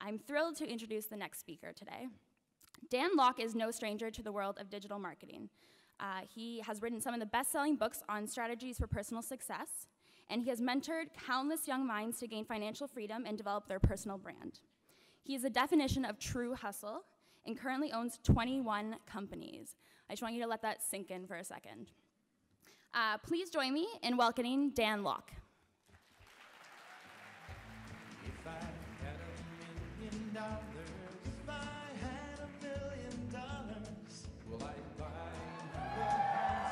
I'm thrilled to introduce the next speaker today. Dan Lok is no stranger to the world of digital marketing. He has written some of the best-selling books on strategies for personal success, and he has mentored countless young minds to gain financial freedom and develop their personal brand. He is the definition of true hustle and currently owns 21 companies. I just want you to let that sink in for a second. Please join me in welcoming Dan Lok. If I had $1 million, if I had $1 million, will I buy your house?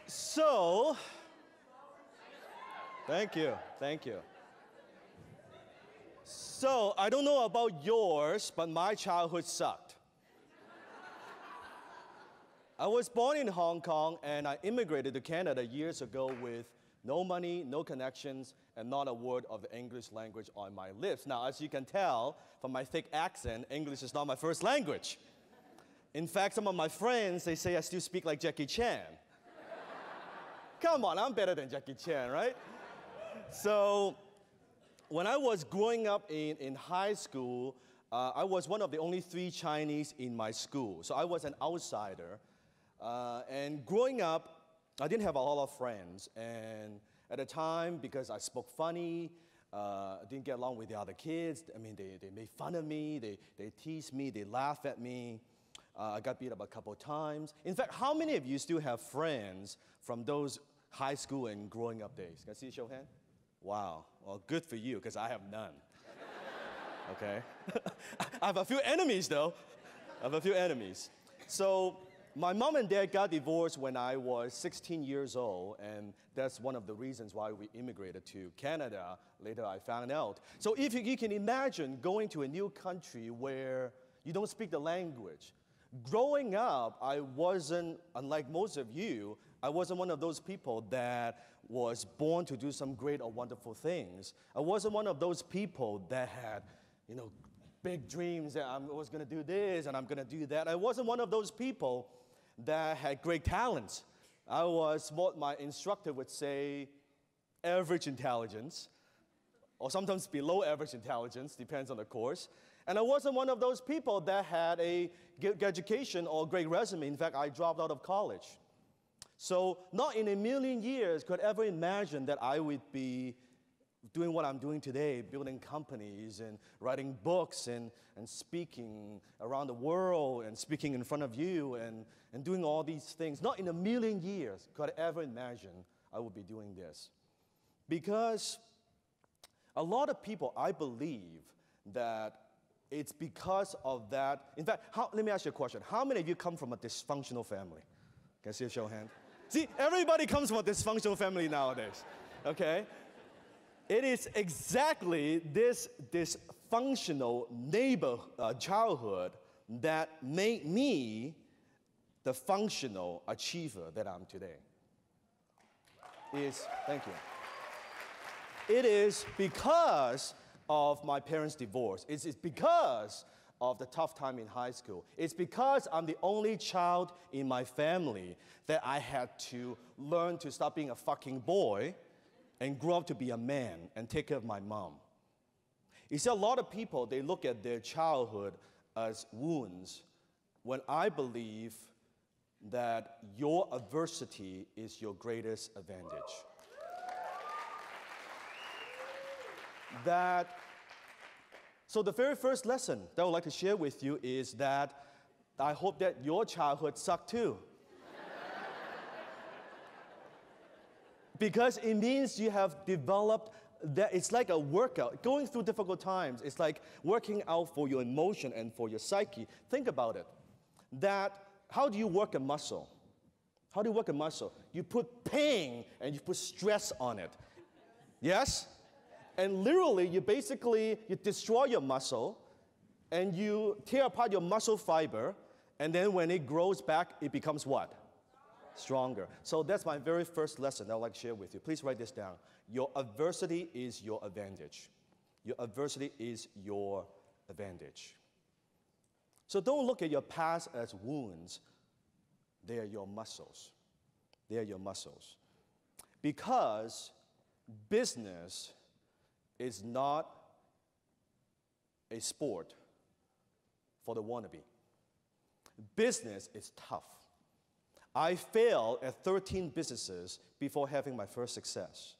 So, thank you. So, I don't know about yours, but my childhood sucked. I was born in Hong Kong, and I immigrated to Canada years ago with no money, no connections, and not a word of the English language on my lips. Now, as you can tell from my thick accent, English is not my first language. In fact, some of my friends, they say I still speak like Jackie Chan. Come on, I'm better than Jackie Chan, right? So, when I was growing up in high school, I was one of the only 3 Chinese in my school. So I was an outsider. And growing up, I didn't have a lot of friends. And at the time, because I spoke funny, I didn't get along with the other kids. I mean, they made fun of me, they teased me, they laughed at me. I got beat up a couple of times. In fact, how many of you still have friends from those high school and growing up days? Can I see a show of hands? Wow, well, good for you, because I have none. Okay? I have a few enemies, though. I have a few enemies. So, my mom and dad got divorced when I was 16 years old, and that's one of the reasons why we immigrated to Canada. Later, I found out. So, if you can imagine going to a new country where you don't speak the language. Growing up, I wasn't, unlike most of you, I wasn't one of those people that was born to do some great or wonderful things. I wasn't one of those people that had, big dreams that I was going to do this and I'm going to do that. I wasn't one of those people that had great talents. I was what my instructor would say, average intelligence, or sometimes below average intelligence, depends on the course. And I wasn't one of those people that had a good education or great resume. In fact, I dropped out of college. So not in a million years could I ever imagine that I would be doing what I'm doing today, building companies and writing books and speaking around the world and speaking in front of you and doing all these things. Not in a million years could I ever imagine I would be doing this. Because a lot of people, I believe, that it's because of that. In fact, let me ask you a question. How many of you come from a dysfunctional family? Can I see a show of hands? See, everybody comes from a dysfunctional family nowadays, okay? It is exactly this dysfunctional childhood that made me the functional achiever that I'm today. Thank you. It is because of my parents' divorce. It's because of the tough time in high school. It's because I'm the only child in my family that I had to learn to stop being a fucking boy and grow up to be a man and take care of my mom. You see, a lot of people, they look at their childhood as wounds, when I believe that your adversity is your greatest advantage. So the very first lesson that I would like to share with you is that I hope that your childhood sucked too. Because it means you have developed that it's like a workout. Going through difficult times, it's like working out for your emotion and for your psyche. Think about it. How do you work a muscle? How do you work a muscle? You put pain and you put stress on it. Yes? And literally, you destroy your muscle and you tear apart your muscle fiber, and then when it grows back, it becomes what? Stronger. So that's my very first lesson that I'd like to share with you. Please write this down. Your adversity is your advantage. Your adversity is your advantage. So don't look at your past as wounds. They are your muscles. They are your muscles. Because business is not a sport for the wannabe. Business is tough. I failed at 13 businesses before having my first success.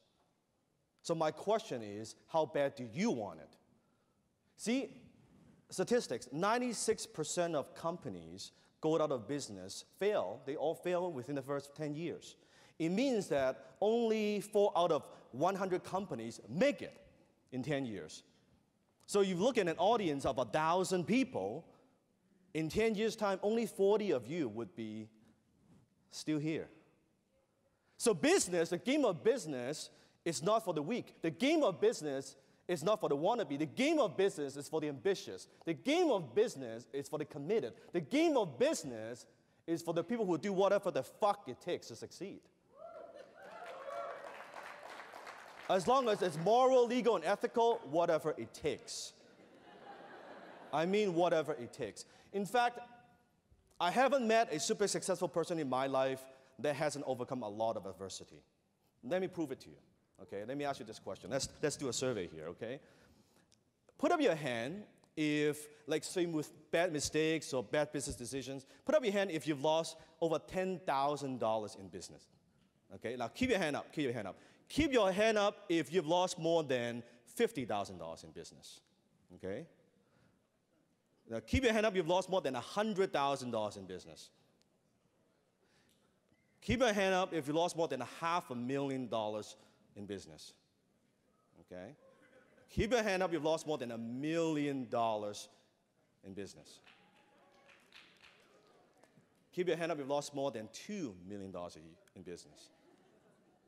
So my question is, how bad do you want it? See, statistics, 96% of companies go out of business, fail. They all fail within the first 10 years. It means that only 4 out of 100 companies make it in 10 years. So you look at an audience of 1,000 people, in 10 years' time, only 40 of you would be still here. So business, the game of business, is not for the weak. The game of business is not for the wannabe. The game of business is for the ambitious. The game of business is for the committed. The game of business is for the people who do whatever the fuck it takes to succeed. As long as it's moral, legal, and ethical, whatever it takes. I mean whatever it takes. In fact, I haven't met a super successful person in my life that hasn't overcome a lot of adversity. Let me prove it to you. Okay, let me ask you this question. Let's do a survey here, okay? Put up your hand if, like say with bad mistakes or bad business decisions, put up your hand if you've lost over $10,000 in business. Okay, now keep your hand up, keep your hand up. Keep your hand up if you've lost more than $50,000 in business, okay? Now keep your hand up if you've lost more than $100,000 in business. Keep your hand up if you lost more than $500,000 in business, okay? Keep your hand up if you've lost more than $1 million in business. Keep your hand up if you've lost more than $2 million in business.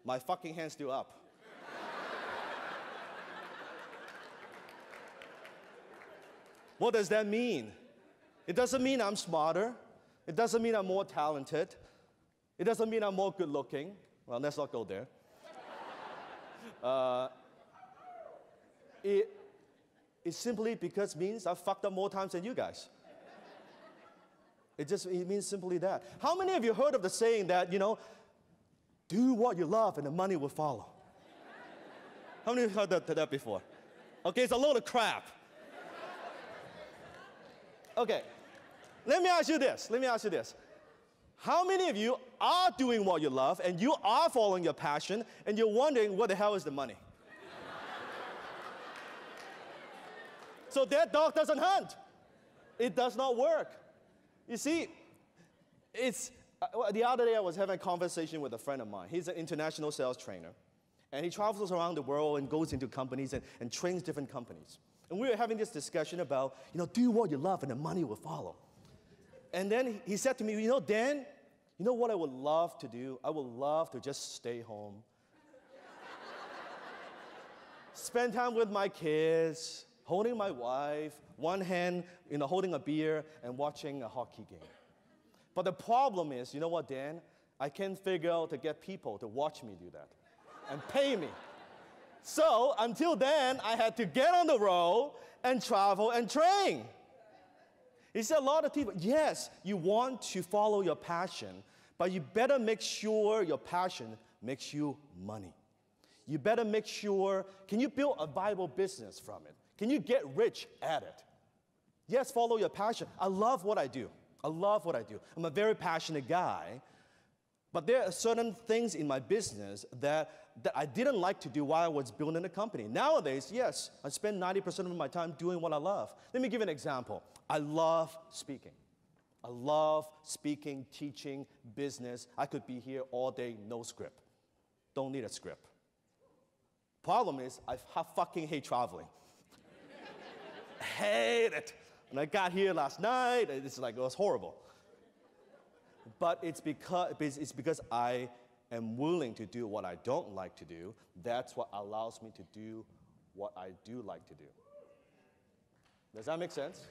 My fucking hand's still up. What does that mean? It doesn't mean I'm smarter. It doesn't mean I'm more talented. It doesn't mean I'm more good looking. Well, let's not go there. It simply because means I've fucked up more times than you guys. It means simply that. How many of you heard of the saying that, you know, do what you love and the money will follow? How many of you heard that before? Okay, it's a load of crap. Okay, let me ask you this. How many of you are doing what you love and you are following your passion and you're wondering what the hell is the money? So that dog doesn't hunt. It does not work. You see, the other day I was having a conversation with a friend of mine. He's an international sales trainer. And he travels around the world and goes into companies and trains different companies. And we were having this discussion about, you know, do what you love and the money will follow. And then he said to me, you know, Dan, you know what I would love to do? I would love to just stay home. Spend time with my kids, holding my wife, one hand, you know, holding a beer and watching a hockey game. But the problem is, you know what, Dan? I can't figure out to get people to watch me do that and pay me. So until then, I had to get on the road and travel and train. He said a lot of people, yes, you want to follow your passion, but you better make sure your passion makes you money. You better make sure, can you build a viable business from it? Can you get rich at it? Yes, follow your passion. I love what I do. I love what I do. I'm a very passionate guy, but there are certain things in my business that I didn't like to do while I was building a company. Nowadays, yes, I spend 90% of my time doing what I love. Let me give you an example. I love speaking. I love speaking, teaching, business. I could be here all day, no script. Don't need a script. Problem is, I fucking hate traveling. Hate it. And I got here last night, and it's like, it was horrible. But it's because I am willing to do what I don't like to do. That's what allows me to do what I do like to do. Does that make sense?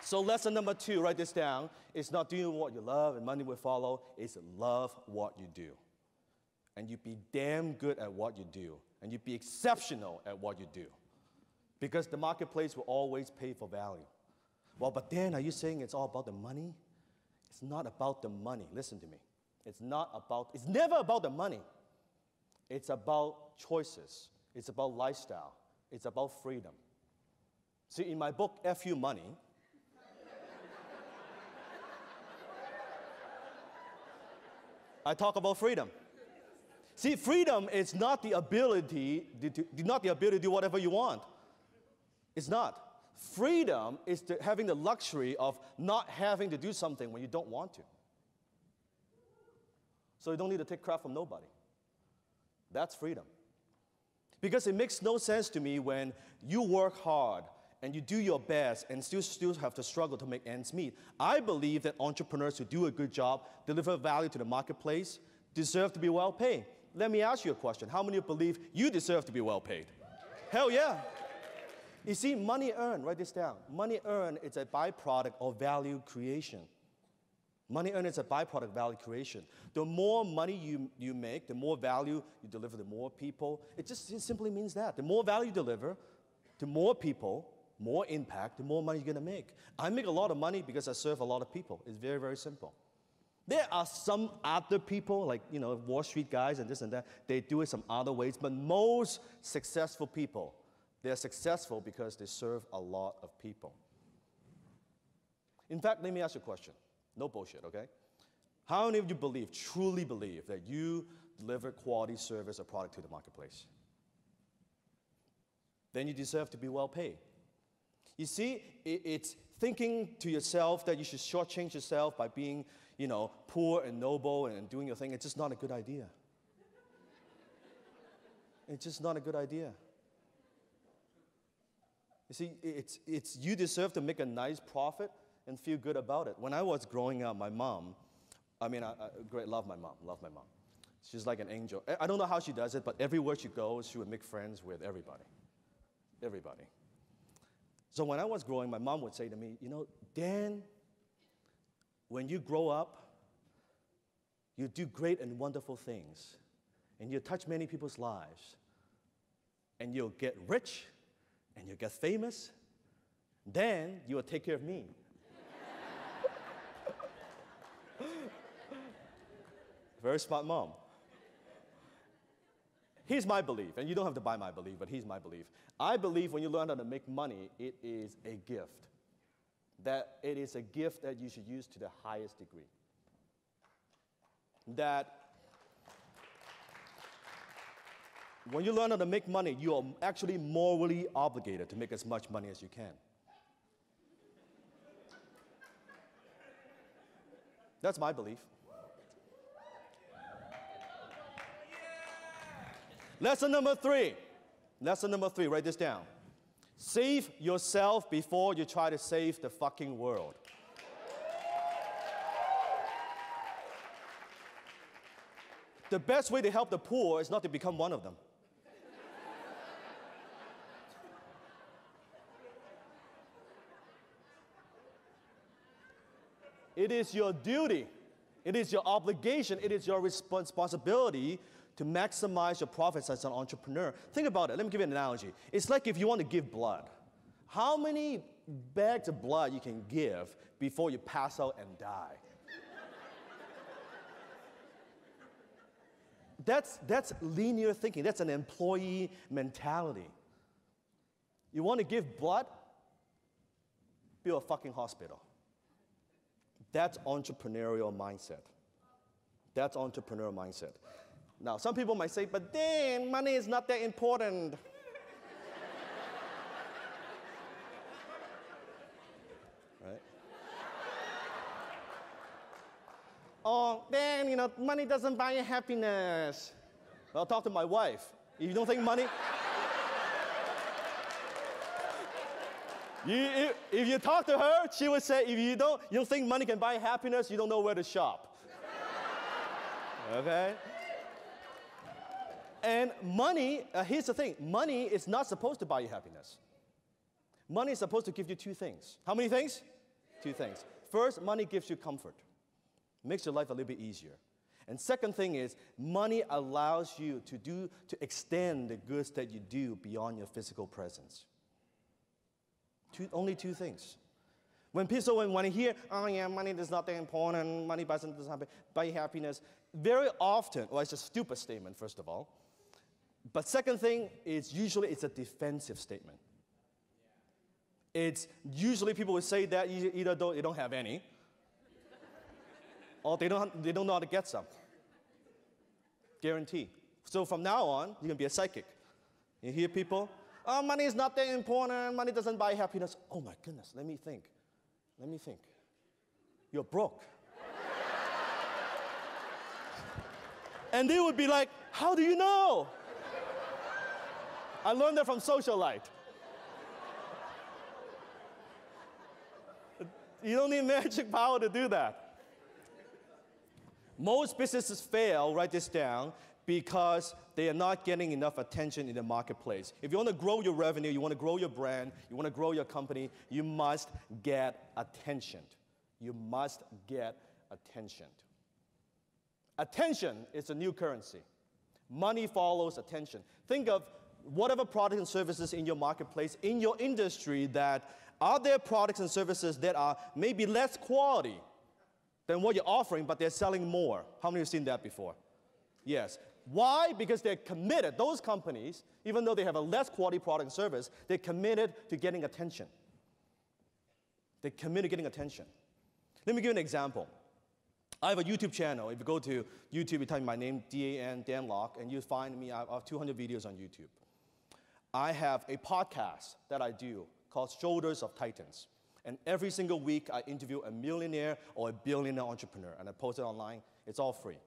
So lesson number 2, write this down. It's not doing what you love and money will follow. It's love what you do. And you be damn good at what you do. And you be exceptional at what you do. Because the marketplace will always pay for value. Well, but Dan, are you saying it's all about the money? It's not about the money. Listen to me. It's never about the money. It's about choices. It's about lifestyle. It's about freedom. See, in my book, F.U. Money, I talk about freedom. See, freedom is not the ability to do whatever you want. It's not. Freedom is having the luxury of not having to do something when you don't want to. So you don't need to take crap from nobody. That's freedom. Because it makes no sense to me when you work hard and you do your best and still have to struggle to make ends meet. I believe that entrepreneurs who do a good job, deliver value to the marketplace, deserve to be well paid. Let me ask you a question. How many of you believe you deserve to be well paid? Hell yeah. You see, money earned, write this down. Money earned is a byproduct of value creation. Money earned is a byproduct of value creation. The more money you make, the more value you deliver to more people. It simply means that. The more value you deliver to more people, more impact, the more money you're going to make. I make a lot of money because I serve a lot of people. It's very, very simple. There are some other people, like, Wall Street guys and this and that, they do it some other ways, but most successful people, they're successful because they serve a lot of people. In fact, let me ask you a question. No bullshit, okay? How many of you truly believe, that you deliver quality service or product to the marketplace? Then you deserve to be well paid. You see, it's thinking to yourself that you should shortchange yourself by being, poor and noble and doing your thing. It's just not a good idea. It's just not a good idea. You see, you deserve to make a nice profit and feel good about it. When I was growing up, my mom, I love my mom. She's like an angel. I don't know how she does it, but everywhere she goes, she would make friends with everybody. Everybody. So when I was growing, my mom would say to me, Dan, when you grow up, you do great and wonderful things, and you touch many people's lives, and you'll get rich, and you'll get famous, then you will take care of me. Very smart mom. Here's my belief, and you don't have to buy my belief, but here's my belief. I believe when you learn how to make money, it is a gift. That it is a gift that you should use to the highest degree. That when you learn how to make money, you are actually morally obligated to make as much money as you can. That's my belief. Lesson number three, write this down. Save yourself before you try to save the fucking world. The best way to help the poor is not to become one of them. It is your duty, it is your obligation, it is your responsibility to maximize your profits as an entrepreneur. Think about it. Let me give you an analogy. It's like if you want to give blood. How many bags of blood you can give before you pass out and die? That's linear thinking. That's an employee mentality. You want to give blood? Build a fucking hospital. That's entrepreneurial mindset. That's entrepreneurial mindset. Now, some people might say, but Dan, money is not that important. Right? Oh, Dan, money doesn't buy you happiness. Well, talk to my wife. If you don't think money... if you talk to her, she would say, if you don't think money can buy happiness, you don't know where to shop. Okay? And money, here's the thing. Money is not supposed to buy you happiness. Money is supposed to give you two things. How many things? Two things. First, money gives you comfort. Makes your life a little bit easier. And second thing is, money allows you to extend the goods that you do beyond your physical presence. Only two things. When I hear, oh yeah, money is not that important, money doesn't buy happiness, very often, well, it's a stupid statement, first of all. But second thing is usually it's a defensive statement. It's usually people will say that either they don't have any, or they don't know how to get some. Guarantee. So from now on, you're gonna be a psychic. You hear people, oh, money is not that important, money doesn't buy happiness. Oh my goodness, let me think. You're broke. And they would be like, how do you know? I learned that from Socialite. You don't need magic power to do that. Most businesses fail, write this down, because they are not getting enough attention in the marketplace. If you want to grow your revenue, you want to grow your brand, you want to grow your company, you must get attention. You must get attention. Attention is a new currency. Money follows attention. Think of whatever products and services in your marketplace, in your industry, that are there products and services that are maybe less quality than what you're offering, but they're selling more. How many have seen that before? Yes. Why? Because they're committed. Those companies, even though they have a less quality product and service, they're committed to getting attention. They're committed to getting attention. Let me give you an example. I have a YouTube channel. If you go to YouTube, you type my name, D-A-N, Dan Lok, and you find me. I have 200 videos on YouTube. I have a podcast that I do called Shoulders of Titans. And every single week, I interview a millionaire or a billionaire entrepreneur, and I post it online. It's all free.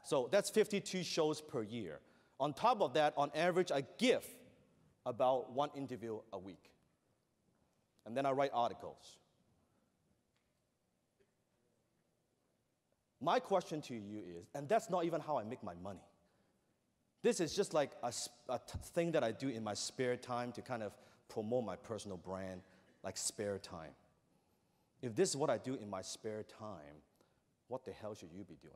So that's 52 shows per year. On top of that, on average, I give about one interview a week. And then I write articles. My question to you is, and that's not even how I make my money. This is just like a thing that I do in my spare time to kind of promote my personal brand, like spare time. If this is what I do in my spare time, what the hell should you be doing?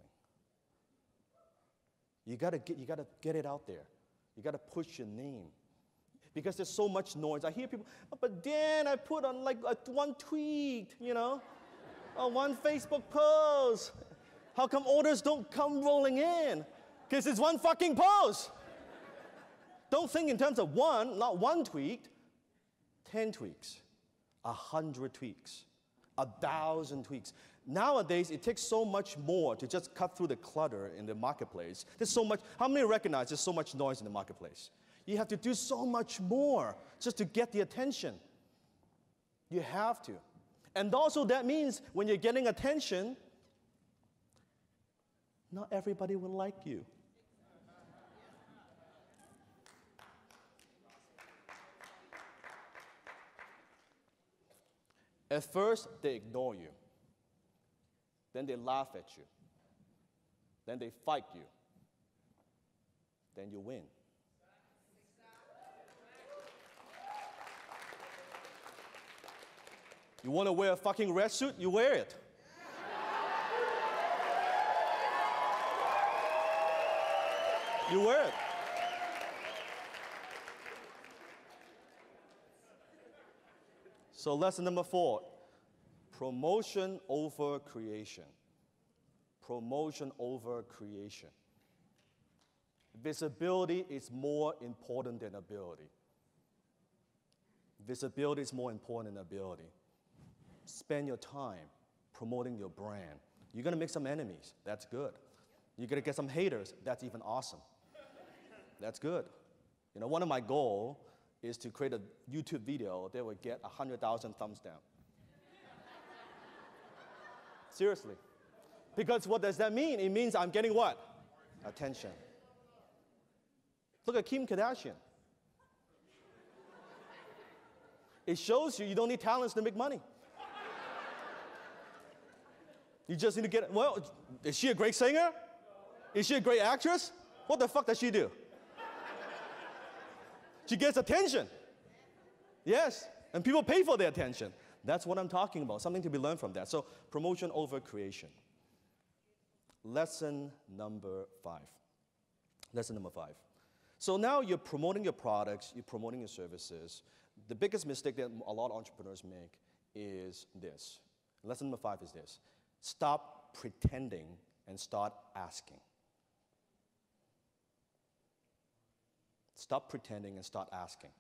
You gotta get it out there. You gotta push your name. Because there's so much noise. I hear people, oh, but Dan, I put on like one tweet, or one Facebook post. How come orders don't come rolling in? Because it's one fucking post. Don't think in terms of one, not one tweet, 10 tweaks, 100 tweaks, 1,000 tweaks. Nowadays, it takes so much more to just cut through the clutter in the marketplace. There's so much, how many recognize there's so much noise in the marketplace? You have to do so much more just to get the attention. You have to. And also that means when you're getting attention, not everybody will like you. At first, they ignore you. Then they laugh at you. Then they fight you. Then you win. You want to wear a fucking red suit? You wear it. You wear it. So lesson number 4, promotion over creation. Promotion over creation. Visibility is more important than ability. Visibility is more important than ability. Spend your time promoting your brand. You're going to make some enemies. That's good. You're going to get some haters. That's even awesome. That's good. One of my goals is to create a YouTube video that would get 100,000 thumbs down. Seriously. Because what does that mean? It means I'm getting what? Attention. Look at Kim Kardashian. It shows you don't need talents to make money. You just need to get, well, is she a great singer? Is she a great actress? What the fuck does she do? She gets attention. Yes, and people pay for their attention. That's what I'm talking about, something to be learned from that. So promotion over creation. Lesson number 5. Lesson number 5. So now you're promoting your products, you're promoting your services. The biggest mistake that a lot of entrepreneurs make is this. Lesson number 5 is this. Stop pretending and start asking. Stop pretending and start asking.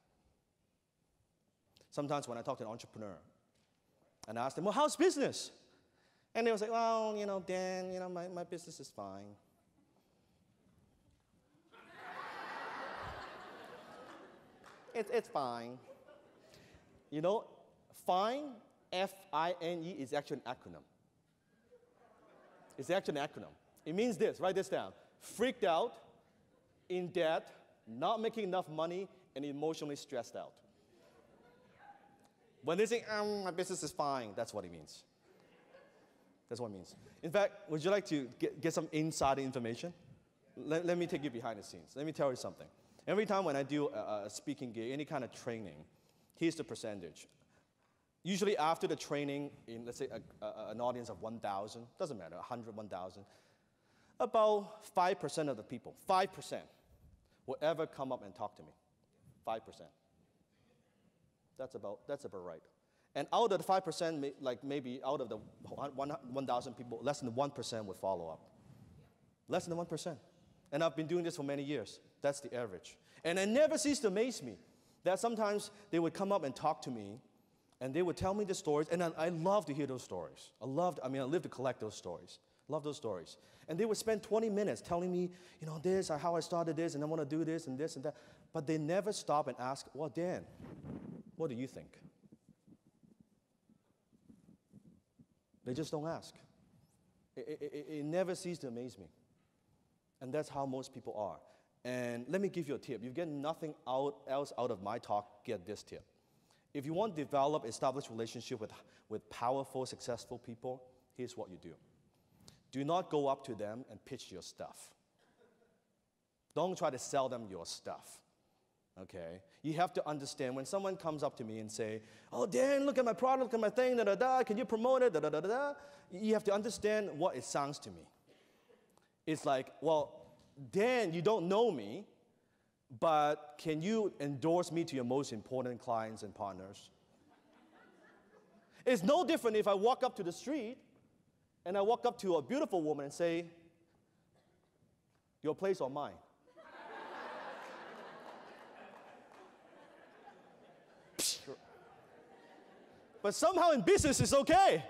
Sometimes when I talk to an entrepreneur and I ask them, well, how's business? And they'll say, well, Dan, my business is fine. It's fine. Fine, F-I-N-E, is actually an acronym. It's actually an acronym. It means this, write this down. Freaked out, in debt, not making enough money, and emotionally stressed out. When they say, my business is fine, that's what it means. That's what it means. In fact, would you like to get some inside information? Let me take you behind the scenes. Let me tell you something. Every time when I do a speaking gig, any kind of training, here's the percentage. Usually after the training, in let's say an audience of 1,000, doesn't matter, 100, 1,000, about 5% of the people, 5%, will ever come up and talk to me. 5%. That's about right. And out of the 5%, maybe out of the 1,000 people, less than 1% would follow up. Less than 1%. And I've been doing this for many years. That's the average. And it never ceased to amaze me that sometimes they would come up and talk to me, and they would tell me the stories, and I love to hear those stories. I live to collect those stories. Love those stories. And they would spend 20 minutes telling me, this, or how I started this, and I want to do this and that. But they never stop and ask, well, Dan, what do you think? They just don't ask. It never ceases to amaze me. And that's how most people are. And let me give you a tip. You get nothing else out of my talk, get this tip. If you want to develop, establish relationship with powerful, successful people, here's what you do. Do not go up to them and pitch your stuff. Don't try to sell them your stuff. Okay? You have to understand when someone comes up to me and say, oh, Dan, look at my product, look at my thing, can you promote it, You have to understand what it sounds to me. It's like, well, Dan, you don't know me, but can you endorse me to your most important clients and partners? It's no different if I walk up to the street and I walk up to a beautiful woman and say, your place or mine? But somehow in business it's okay.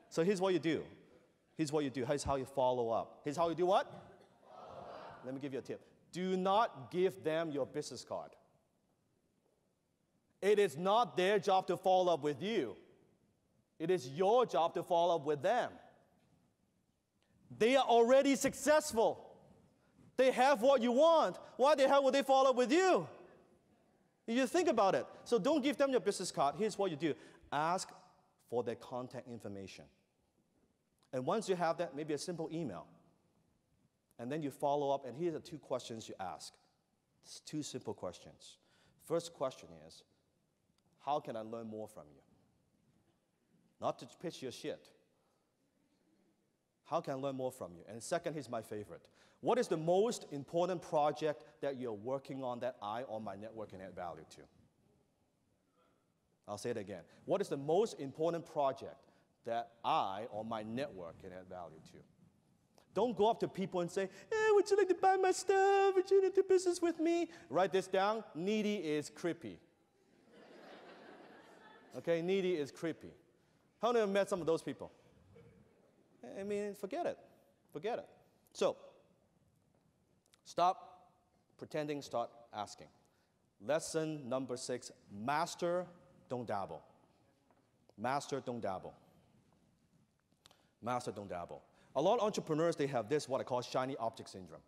So here's what you do. Here's what you do. Here's how you follow up. Here's how you do what? Let me give you a tip. Do not give them your business card. It is not their job to follow up with you. It is your job to follow up with them. They are already successful. They have what you want. Why the hell would they follow up with you? You think about it. So don't give them your business card. Here's what you do. Ask for their contact information. And once you have that, maybe a simple email. And then you follow up, and here are the 2 questions you ask. It's 2 simple questions. First question is, how can I learn more from you? Not to pitch your shit. How can I learn more from you? And second, here's my favorite. What is the most important project that you're working on that I or my network can add value to? I'll say it again. What is the most important project that I or my network can add value to? Don't go up to people and say, hey, would you like to buy my stuff? Would you like to do business with me? Write this down. Needy is creepy. Okay, needy is creepy. How many have met some of those people? I mean, forget it. Forget it. So, stop pretending, start asking. Lesson number 6, master, don't dabble. Master, don't dabble. Master, don't dabble. A lot of entrepreneurs, they have this, what I call shiny object syndrome.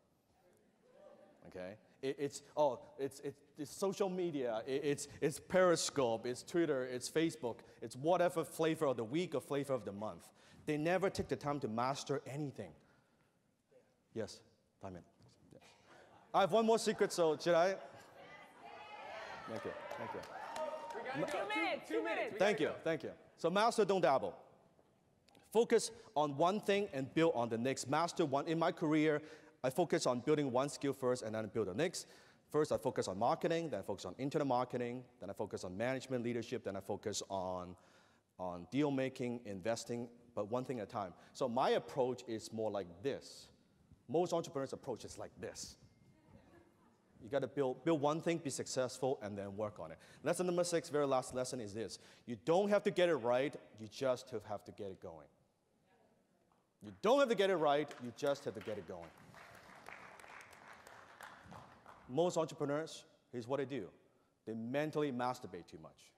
Okay? It's social media, it's Periscope, it's Twitter, it's Facebook, it's whatever flavor of the week or flavor of the month. They never take the time to master anything. Yes, Simon. Yes. I have one more secret, so should I? Thank you, thank you. We got 2 minutes, 2 minutes. Thank you, thank you. So master, don't dabble. Focus on one thing and build on the next. Master one. In my career, I focus on building one skill first and then build the next. First, I focus on marketing, then I focus on internet marketing, then I focus on management leadership, then I focus on deal making, investing, but one thing at a time. So my approach is more like this. Most entrepreneurs' approach is like this. You got to build one thing, be successful, and then work on it. Lesson number 6, very last lesson is this. You don't have to get it right, you just have to get it going. You don't have to get it right, you just have to get it going. Most entrepreneurs, here's what they do. They mentally masturbate too much.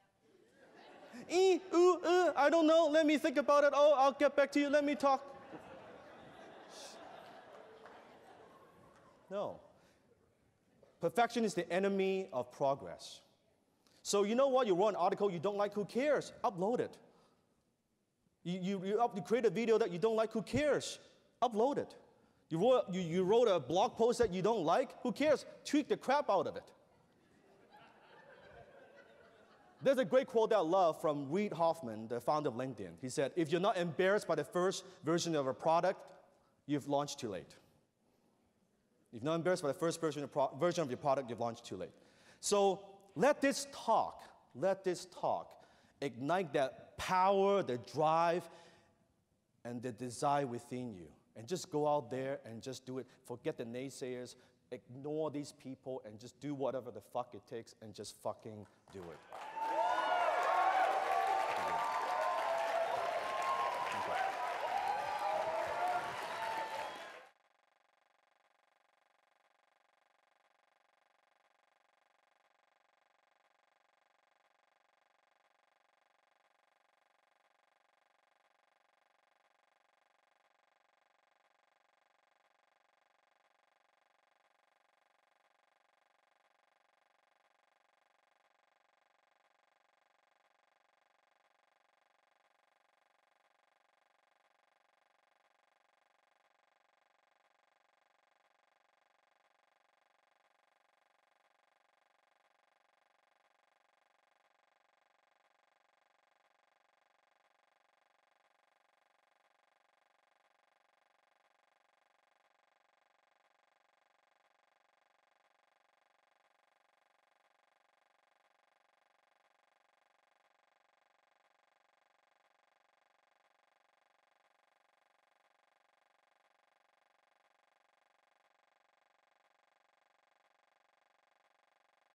I don't know, let me think about it. Oh, I'll get back to you, let me talk. No. Perfection is the enemy of progress. So you know what? You wrote an article you don't like, who cares? Upload it. You create a video that you don't like, who cares? Upload it. You wrote a blog post that you don't like, who cares? Tweak the crap out of it. There's a great quote that I love from Reid Hoffman, the founder of LinkedIn. He said, if you're not embarrassed by the first version of a product, you've launched too late. If you're not embarrassed by the first version of your product, you've launched too late. So let this talk ignite that power, the drive, and the desire within you. And just go out there and just do it. Forget the naysayers, ignore these people, and just do whatever the fuck it takes and just fucking do it.